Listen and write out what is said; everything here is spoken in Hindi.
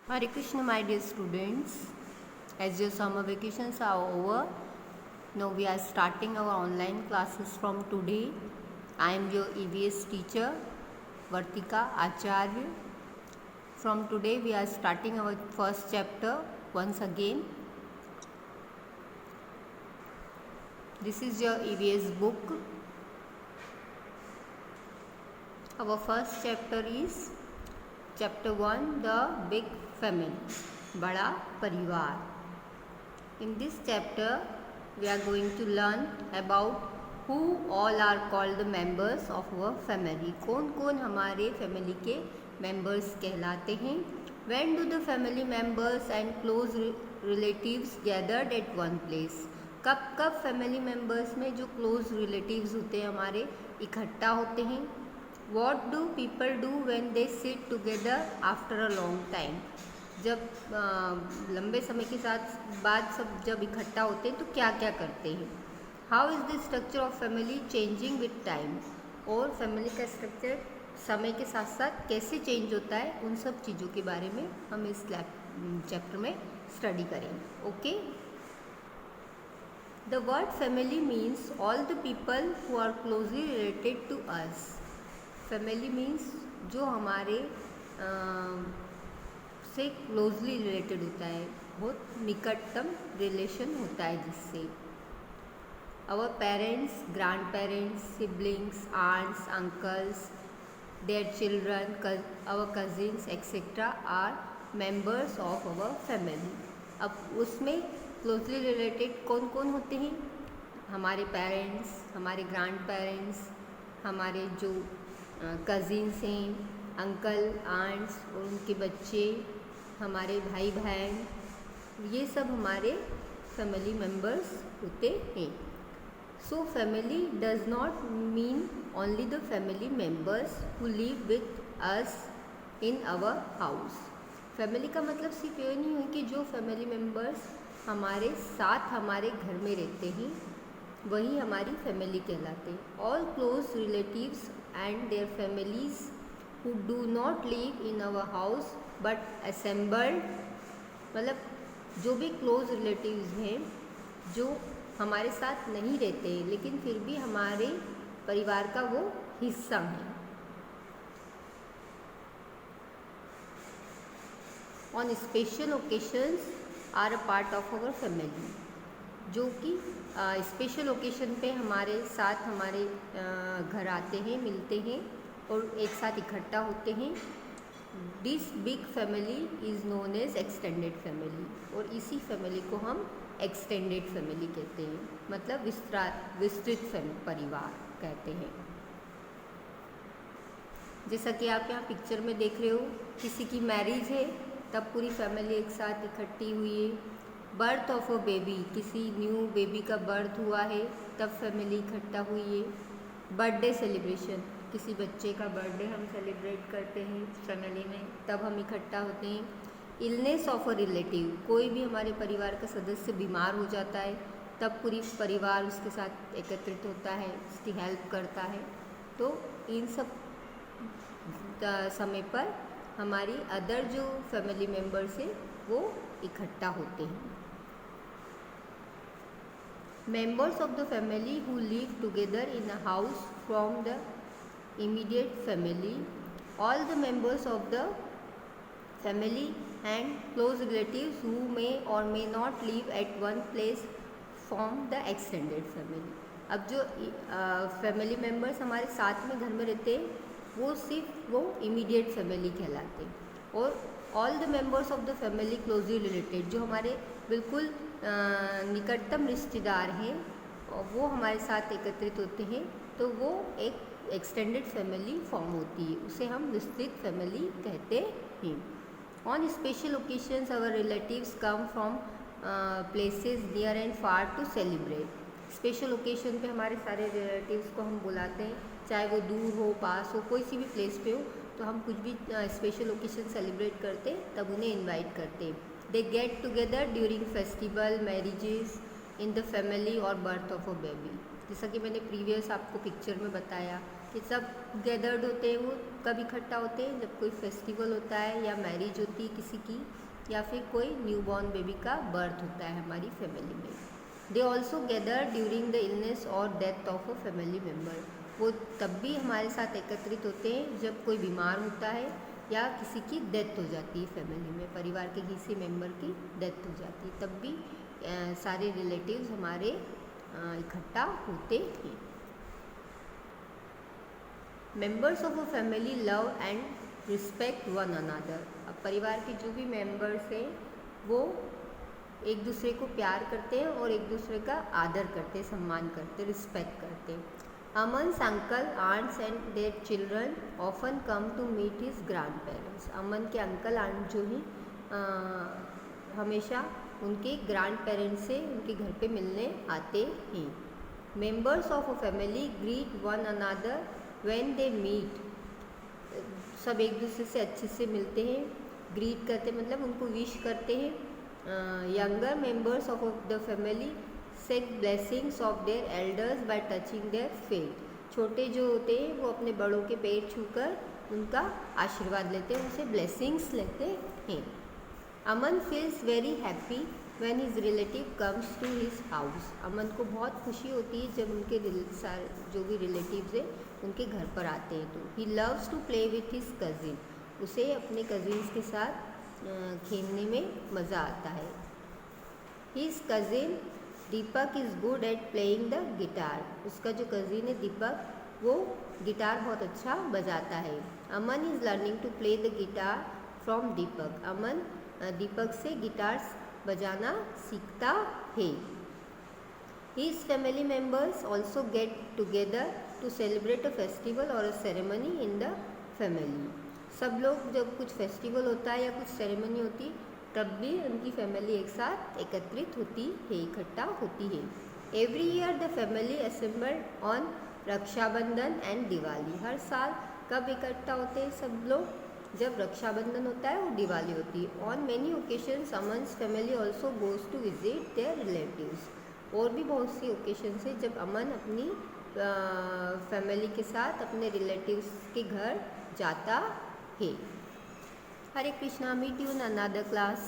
Hare Krishna, my dear students. As your summer vacations are over, now we are starting our online classes from today. I am your EVS teacher, Vartika Acharya. From today, we are starting our first chapter once again. This is your EVS book. Our first chapter is Chapter 1, The Big Family, Bada Parivar. In this chapter, we are going to learn about who all are called the members of our family. कौन कौन हमारे family के members कहलाते हैं. When do the family members and close relatives gathered at one place? कब कब family members में जो close relatives होते हैं हमारे इकट्ठा होते हैं. What do people do when they sit together after a long time? जब लंबे समय के साथ बाद सब जब इकट्ठा होते हैं तो क्या क्या करते हैं. How is the structure of family changing with time. और फैमिली का स्ट्रक्चर समय के साथ साथ कैसे चेंज होता है, उन सब चीज़ों के बारे में हम इस चैप्टर में स्टडी करेंगे. Okay. The word family means all the people who are closely related to us. Family means जो हमारे से क्लोजली रिलेटेड होता है, बहुत निकटतम रिलेशन होता है जिससे. Our parents, grand parents, siblings, aunts, uncles, their children, our cousins etcetera are members of our family. अब उसमें क्लोजली रिलेटेड कौन कौन होते हैं. हमारे पेरेंट्स, हमारे ग्रैंड पेरेंट्स, हमारे जो कज़िन्स हैं, अंकल आंट्स और उनके बच्चे, हमारे भाई बहन, ये सब हमारे फैमिली मेम्बर्स होते हैं. So family does not mean only the family members who live with us in our house. Family का मतलब सिर्फ ये नहीं है कि जो फैमिली मेम्बर्स हमारे साथ हमारे घर में रहते हैं वही हमारी फैमिली कहलाते हैं. All close relatives and their families who do not live in our house but assembled, मतलब जो भी क्लोज रिलेटिव्स हैं जो हमारे साथ नहीं रहते लेकिन फिर भी हमारे परिवार का वो हिस्सा हैं. On special occasions are a part of our family. जो कि स्पेशल ओकेशन पे हमारे साथ हमारे घर आते हैं, मिलते हैं और एक साथ इकट्ठा होते हैं. This big family is known as extended family. और इसी फैमिली को हम एक्सटेंडेड फैमिली कहते हैं, मतलब विस्तृत परिवार कहते हैं. जैसा कि आप यहाँ पिक्चर में देख रहे हो, किसी की मैरिज है तब पूरी फैमिली एक साथ इकट्ठी हुई है. बर्थ ऑफ अ बेबी, किसी न्यू बेबी का बर्थ हुआ है तब फैमिली इकट्ठा हुई है. बर्थडे सेलिब्रेशन, किसी बच्चे का बर्थडे हम सेलिब्रेट करते हैं फैमिली में तब हम इकट्ठा होते हैं. इलनेस ऑफ अ रिलेटिव, कोई भी हमारे परिवार का सदस्य बीमार हो जाता है तब पूरी परिवार उसके साथ एकत्रित होता है, उसकी हेल्प करता है. तो इन सब समय पर हमारी अदर जो फैमिली मेम्बर्स है वो इकट्ठा होते हैं. Members of the family who live together in a house from the immediate family. All the members of the family and close relatives who may or may not live at one place form the extended family. अब जो फैमिली मेम्बर्स हमारे साथ में घर में रहते हैं वो सिर्फ वो इमीडिएट फैमिली कहलाते हैं. और all the members of the family closely related, जो हमारे बिल्कुल निकटतम रिश्तेदार हैं वो हमारे साथ एकत्रित होते हैं तो वो एक एक्सटेंडेड फैमिली फॉर्म होती है, उसे हम विस्तृत फैमिली कहते हैं. On special occasions our relatives come from places near and far to celebrate. Special occasion पे हमारे सारे रिलेटिव्स को हम बुलाते हैं, चाहे वो दूर हो पास हो, कोई सी भी प्लेस पे हो, तो हम कुछ भी स्पेशल ओकेशन सेलिब्रेट करते तब उन्हें इन्वाइट करते हैं. They get together during festival, marriages, in the family और birth of a baby. जैसा कि मैंने प्रीवियस आपको पिक्चर में बताया कि सब गैदर्ड होते हैं, वो कब इकट्ठा होते हैं, जब कोई फेस्टिवल होता है या मैरिज होती है किसी की, या फिर कोई न्यूबॉर्न बेबी का बर्थ होता है हमारी फैमिली में। They also gather during the illness और death of a family member. वो तब भी हमारे साथ एकत्रित होते हैं जब कोई बीमार होता है या किसी की डेथ हो जाती है फैमिली में, परिवार के किसी मेंबर की डेथ हो जाती है, तब भी सारे रिलेटिव्स हमारे इकट्ठा होते हैं। Members of a family love and respect one another. अब परिवार के जो भी मेंबर्स हैं वो एक दूसरे को प्यार करते हैं और एक दूसरे का आदर करते हैं, सम्मान करते हैं, रिस्पेक्ट करते हैं। Aman's uncle aunts and their children often come to meet his grand parents. Aman के अंकल आंट जो हैं हमेशा उनके ग्रैंड पेरेंट्स से उनके घर पे मिलने आते हैं। Members of a family greet one another when they meet. सब एक दूसरे से अच्छे से मिलते हैं, ग्रीट करते मतलब उनको विश करते हैं। Younger members of the family seek blessings of their elders by touching their feet. छोटे जो होते हैं वो अपने बड़ों के पैर छूकर उनका आशीर्वाद लेते हैं, उनसे ब्लेसिंग्स लेते हैं। Aman feels very happy when his relative comes to his house. Aman को बहुत खुशी होती है जब उनके जो भी रिलेटिव्स हैं उनके घर पर आते हैं। तो he loves to play with his cousin. उसे अपने कज़िन्स के साथ खेलने में मज़ा आता है। His cousin Deepak is good at playing the guitar. उसका जो कज़िन है दीपक वो गिटार बहुत अच्छा बजाता है। Aman is learning to play the guitar from Deepak. Aman Deepak से गिटार बजाना सीखता है। His family members also get together to celebrate a festival or a ceremony in the family. सब लोग जब कुछ फेस्टिवल होता है या कुछ सेरेमनी होती है तब भी उनकी फैमिली एक साथ एकत्रित होती है, इकट्ठा होती है। Every year the family assembled on Rakshabandhan and Diwali. हर साल कब इकट्ठा होते हैं सब लोग, जब रक्षाबंधन होता है और दिवाली होती है। On many occasions Aman's family also goes to visit their relatives. और भी बहुत सी ओकेशंस है जब अमन अपनी फैमिली के साथ अपने रिलेटिव्स के घर जाता है। Hare Krishna, meet you in another class.